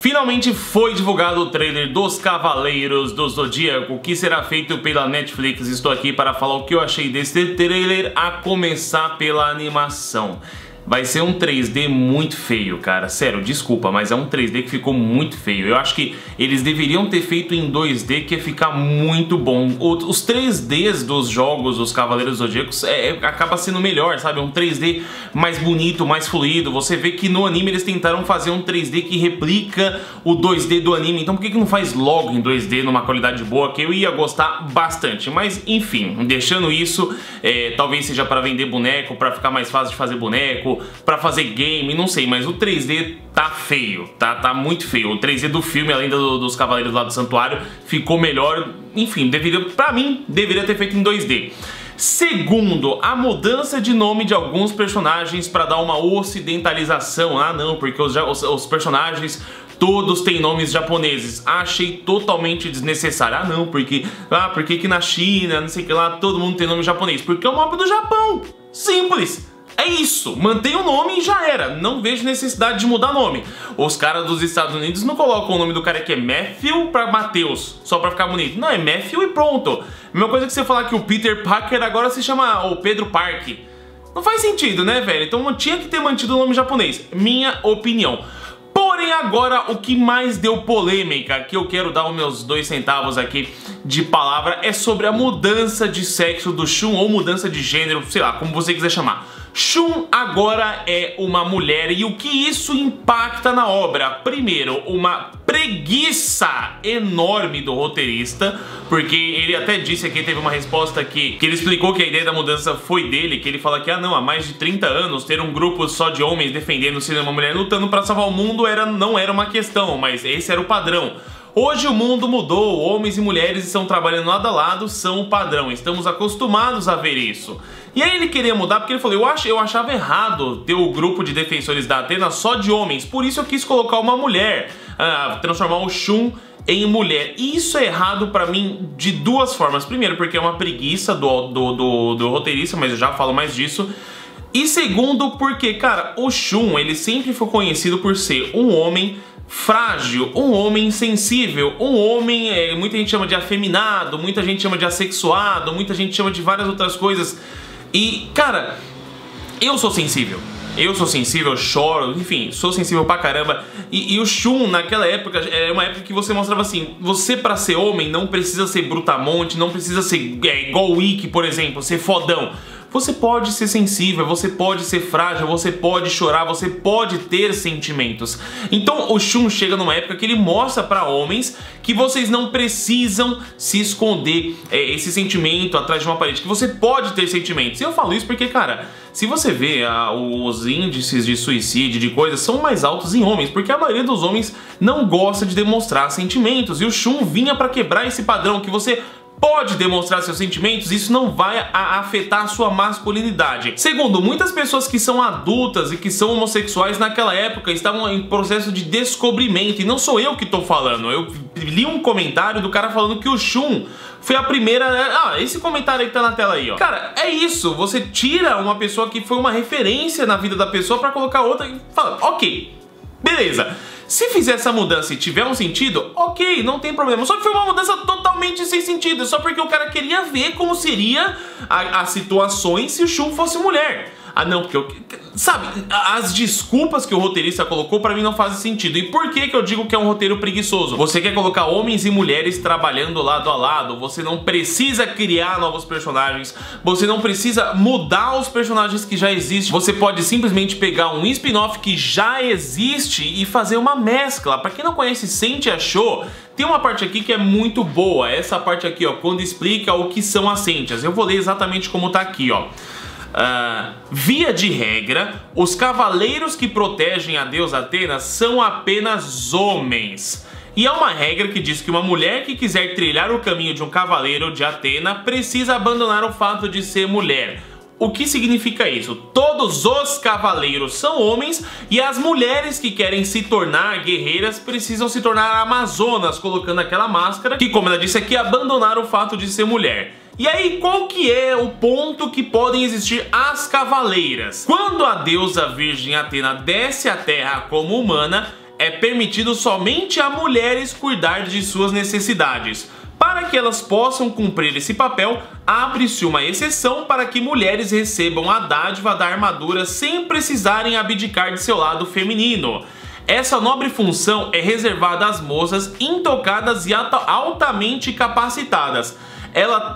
Finalmente foi divulgado o trailer dos Cavaleiros do Zodíaco, que será feito pela Netflix. Estou aqui para falar o que eu achei desse trailer, a começar pela animação. Vai ser um 3D muito feio, cara. Sério, desculpa, mas é um 3D que ficou muito feio. Eu acho que eles deveriam ter feito em 2D, que ia ficar muito bom. Os 3Ds dos jogos dos Cavaleiros Zodíacos acaba sendo melhor, sabe? Um 3D mais bonito, mais fluido. Você vê que no anime eles tentaram fazer um 3D que replica o 2D do anime. Então por que não faz logo em 2D numa qualidade boa, que eu ia gostar bastante? Mas enfim, deixando isso, talvez seja para vender boneco, para ficar mais fácil de fazer boneco, pra fazer game, não sei, mas o 3D tá feio, tá muito feio. O 3D do filme, além dos Cavaleiros lá do Santuário, ficou melhor. Enfim, pra mim, deveria ter feito em 2D. Segundo, a mudança de nome de alguns personagens pra dar uma ocidentalização. Ah não, porque os personagens todos têm nomes japoneses. Achei totalmente desnecessário. Ah não, porque que na China, não sei o que lá, todo mundo tem nome japonês? Porque é o nome do Japão. Simples. É isso, mantém o nome e já era. Não vejo necessidade de mudar nome. Os caras dos Estados Unidos não colocam o nome do cara que é Matthew pra Mateus, só pra ficar bonito. Não, é Matthew e pronto. Mesma coisa que você falar que o Peter Parker agora se chama o Pedro Park. Não faz sentido, né, velho? Então tinha que ter mantido o nome japonês. Minha opinião. Porém, agora o que mais deu polêmica, que eu quero dar os meus 2 centavos aqui de palavra, é sobre a mudança de sexo do Shun, ou mudança de gênero, sei lá, como você quiser chamar. Shun agora é uma mulher, e o que isso impacta na obra? Primeiro, uma preguiça enorme do roteirista, porque ele até disse aqui, teve uma resposta aqui, que ele explicou que a ideia da mudança foi dele, que ele fala que, ah não, há mais de 30 anos ter um grupo só de homens defendendo ser uma mulher lutando pra salvar o mundo não era uma questão, mas esse era o padrão. Hoje o mundo mudou, homens e mulheres estão trabalhando lado a lado, são o padrão, estamos acostumados a ver isso. E aí ele queria mudar porque ele falou, eu achava errado ter o grupo de defensores da Athena só de homens, por isso eu quis colocar uma mulher, transformar o Shun em mulher. E isso é errado pra mim de 2 formas. Primeiro, porque é uma preguiça do roteirista, mas eu já falo mais disso. E segundo, porque, cara, o Shun, ele sempre foi conhecido por ser um homem frágil, um homem sensível, um homem, muita gente chama de afeminado, muita gente chama de assexuado, muita gente chama de várias outras coisas. E, cara, eu sou sensível, eu choro, enfim, sou sensível pra caramba. E o Shun, naquela época, era uma época que você mostrava assim, você pra ser homem não precisa ser brutamonte, não precisa ser igual o Ikki, por exemplo, ser fodão. Você pode ser sensível, você pode ser frágil, você pode chorar, você pode ter sentimentos. Então o Shun chega numa época que ele mostra pra homens que vocês não precisam se esconder esse sentimento atrás de uma parede, que você pode ter sentimentos. E eu falo isso porque, cara, se você vê os índices de suicídio, de coisas, são mais altos em homens, porque a maioria dos homens não gosta de demonstrar sentimentos. E o Shun vinha pra quebrar esse padrão que você pode demonstrar seus sentimentos, isso não vai afetar a sua masculinidade. Segundo, muitas pessoas que são adultas e que são homossexuais naquela época estavam em processo de descobrimento, e não sou eu que tô falando, eu li um comentário do cara falando que o Shun foi a primeira... esse comentário aí que tá na tela aí, ó. Cara, é isso, você tira uma pessoa que foi uma referência na vida da pessoa pra colocar outra e fala, ok, beleza. Se fizer essa mudança e tiver um sentido, ok, não tem problema. Só que foi uma mudança totalmente sem sentido, só porque o cara queria ver como seria as situações se o Shun fosse mulher. Ah não, porque sabe, as desculpas que o roteirista colocou pra mim não fazem sentido. E por que eu digo que é um roteiro preguiçoso? Você quer colocar homens e mulheres trabalhando lado a lado, você não precisa criar novos personagens, você não precisa mudar os personagens que já existem, você pode simplesmente pegar um spin-off que já existe e fazer uma mescla. Pra quem não conhece Sente Achou, tem uma parte aqui que é muito boa, essa parte aqui, ó, quando explica o que são as Sentias. Eu vou ler exatamente como tá aqui, ó. Via de regra, os cavaleiros que protegem a deusa Athena são apenas homens. E é uma regra que diz que uma mulher que quiser trilhar o caminho de um cavaleiro de Athena precisa abandonar o fato de ser mulher. O que significa isso? Todos os cavaleiros são homens e as mulheres que querem se tornar guerreiras precisam se tornar amazonas, colocando aquela máscara que, como ela disse aqui, abandonar o fato de ser mulher. E aí, qual que é o ponto que podem existir as cavaleiras? Quando a deusa virgem Athena desce à terra como humana, é permitido somente a mulheres cuidar de suas necessidades. Para que elas possam cumprir esse papel, abre-se uma exceção para que mulheres recebam a dádiva da armadura sem precisarem abdicar de seu lado feminino. Essa nobre função é reservada às moças intocadas e altamente capacitadas.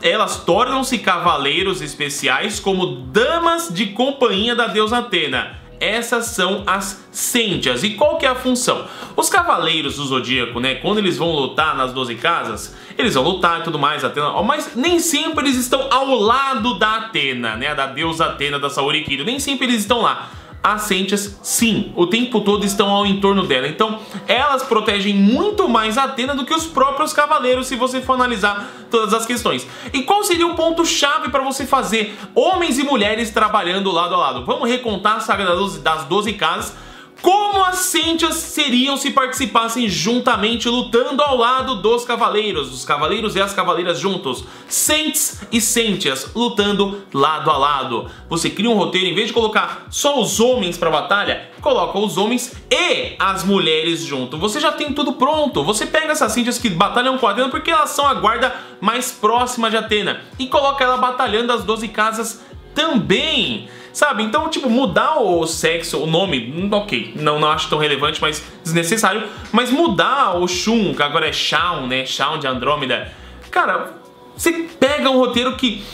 Elas tornam-se cavaleiros especiais como damas de companhia da deusa Atena. Essas são as Cêntias. E qual que é a função? Os cavaleiros do Zodíaco, né, quando eles vão lutar nas 12 casas, eles vão lutar e tudo mais, Atena, mas nem sempre eles estão ao lado da Atena, né, da deusa Atena, da Saori-Kido. Nem sempre eles estão lá. As Cêntias, sim, o tempo todo estão ao entorno dela. Então, elas protegem muito mais a Atena do que os próprios cavaleiros, se você for analisar todas as questões. E qual seria o ponto-chave para você fazer homens e mulheres trabalhando lado a lado? Vamos recontar a saga das 12 casas. Como as Cêntias seriam se participassem juntamente lutando ao lado dos cavaleiros, os cavaleiros e as cavaleiras juntos, Centes e Cêntias lutando lado a lado. Você cria um roteiro, em vez de colocar só os homens para batalha, coloca os homens e as mulheres junto. Você já tem tudo pronto. Você pega essas Cêntias que batalham com a Atena porque elas são a guarda mais próxima de Atena e coloca ela batalhando as 12 casas também. Sabe, então, tipo, mudar o sexo, o nome, ok, não acho tão relevante, mas desnecessário. Mas mudar o Shun, que agora é Shaun, né, Shaun de Andrômeda. Cara, você pega um roteiro que...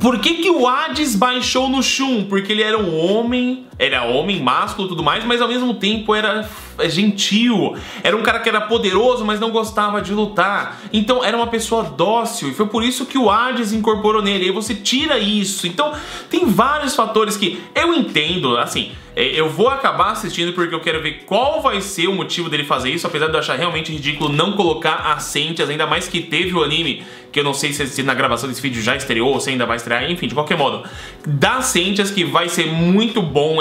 Por que o Hades baixou no Shun? Porque ele era um homem, másculo e tudo mais, mas ao mesmo tempo era gentil. Era um cara que era poderoso, mas não gostava de lutar. Então era uma pessoa dócil, e foi por isso que o Hades incorporou nele. E aí você tira isso. Então tem vários fatores que eu entendo, assim... Eu vou acabar assistindo porque eu quero ver qual vai ser o motivo dele fazer isso, apesar de eu achar realmente ridículo não colocar as Cêntias, ainda mais que teve o anime, que eu não sei se na gravação desse vídeo já estreou ou se ainda vai estrear, enfim, de qualquer modo. Das Cêntias, que vai ser muito bom,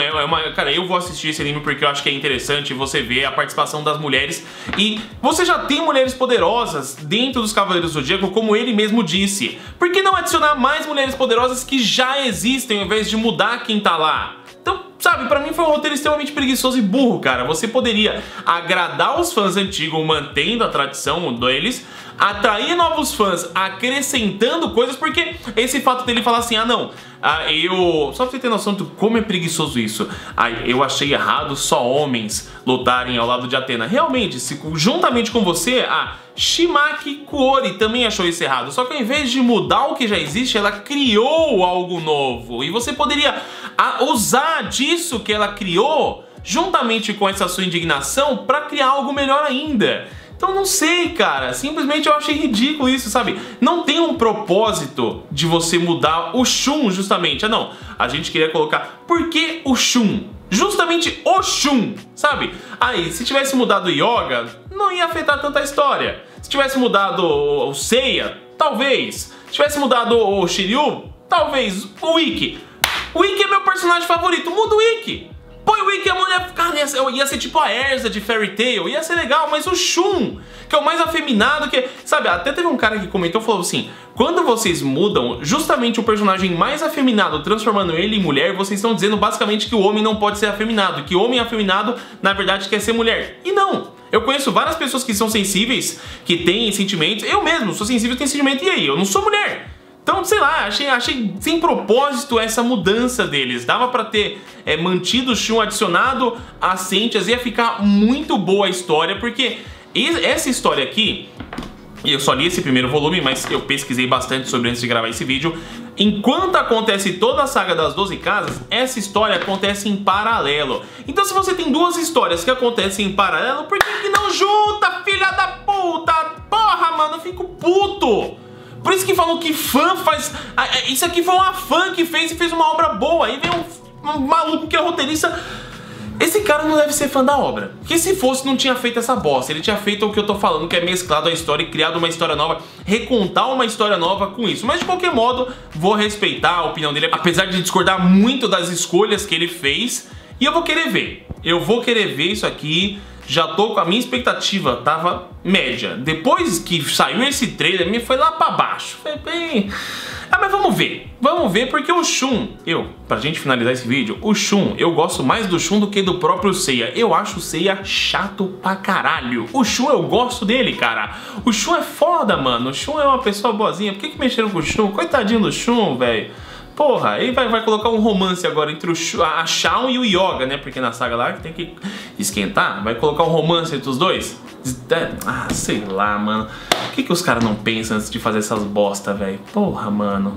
cara, eu vou assistir esse anime porque eu acho que é interessante você ver a participação das mulheres, e você já tem mulheres poderosas dentro dos Cavaleiros do Zodíaco, como ele mesmo disse. Por que não adicionar mais mulheres poderosas que já existem, ao invés de mudar quem tá lá? Então, sabe, pra mim foi um roteiro extremamente preguiçoso e burro, cara. Você poderia agradar os fãs antigos, mantendo a tradição deles, atrair novos fãs, acrescentando coisas, porque esse fato dele falar assim, só pra você ter noção de como é preguiçoso isso, eu achei errado só homens lutarem ao lado de Atena. Realmente, juntamente com você, a Shimaki Kuori também achou isso errado, só que ao invés de mudar o que já existe, ela criou algo novo, e você poderia usar disso que ela criou, juntamente com essa sua indignação, pra criar algo melhor ainda. Então não sei, cara, simplesmente eu achei ridículo isso, sabe? Não tem um propósito de você mudar o Shun, justamente. Não, a gente queria colocar, por que o Shun? Justamente o Shun, sabe? Aí, se tivesse mudado o Yoga, não ia afetar tanta a história. Se tivesse mudado o Seiya, talvez. Se tivesse mudado o Shiryu, talvez. O Ikki. O Ikki é meu personagem favorito, muda o Ikki. Põe o Ikki e a mulher, cara, ia ser tipo a Erza de Fairy Tail, ia ser legal, mas o Shun, que é o mais afeminado, que, sabe, até teve um cara que comentou, falou assim, quando vocês mudam justamente o personagem mais afeminado, transformando ele em mulher, vocês estão dizendo basicamente que o homem não pode ser afeminado, que o homem afeminado, na verdade, quer ser mulher. E não! Eu conheço várias pessoas que são sensíveis, que têm sentimentos, eu mesmo sou sensível, tenho sentimento, e aí? Eu não sou mulher! Então, sei lá, achei sem propósito essa mudança deles. Dava pra ter mantido o Shun adicionado às Cêntias, ia ficar muito boa a história, porque essa história aqui, eu só li esse primeiro volume, mas eu pesquisei bastante sobre antes de gravar esse vídeo. Enquanto acontece toda a saga das 12 casas, essa história acontece em paralelo. Então se você tem duas histórias que acontecem em paralelo, por que não junta, filha da puta? Porra, mano, eu fico puto! Por isso que falam que fã faz... Isso aqui foi uma fã que fez e fez uma obra boa. Aí vem um maluco que é roteirista... Esse cara não deve ser fã da obra. Porque se fosse, não tinha feito essa bosta. Ele tinha feito o que eu tô falando, que é mesclado a história e criado uma história nova. Recontar uma história nova com isso. Mas de qualquer modo, vou respeitar a opinião dele. Apesar de discordar muito das escolhas que ele fez. E eu vou querer ver. Eu vou querer ver isso aqui... Já tô com a minha expectativa, tava média. Depois que saiu esse trailer, me foi lá pra baixo. Foi bem... Ah, mas vamos ver. Vamos ver porque o Shun, pra gente finalizar esse vídeo, o Shun, eu gosto mais do Shun do que do próprio Seiya. Eu acho o Seiya chato pra caralho. O Shun, eu gosto dele, cara. O Shun é foda, mano. O Shun é uma pessoa boazinha. Por que mexeram com o Shun? Coitadinho do Shun, velho. Porra, aí vai colocar um romance agora entre a Shawn e o Yoga, né? Porque na saga lá tem que esquentar. Vai colocar um romance entre os dois? Ah, sei lá, mano. Por que os caras não pensam antes de fazer essas bosta, velho? Porra, mano.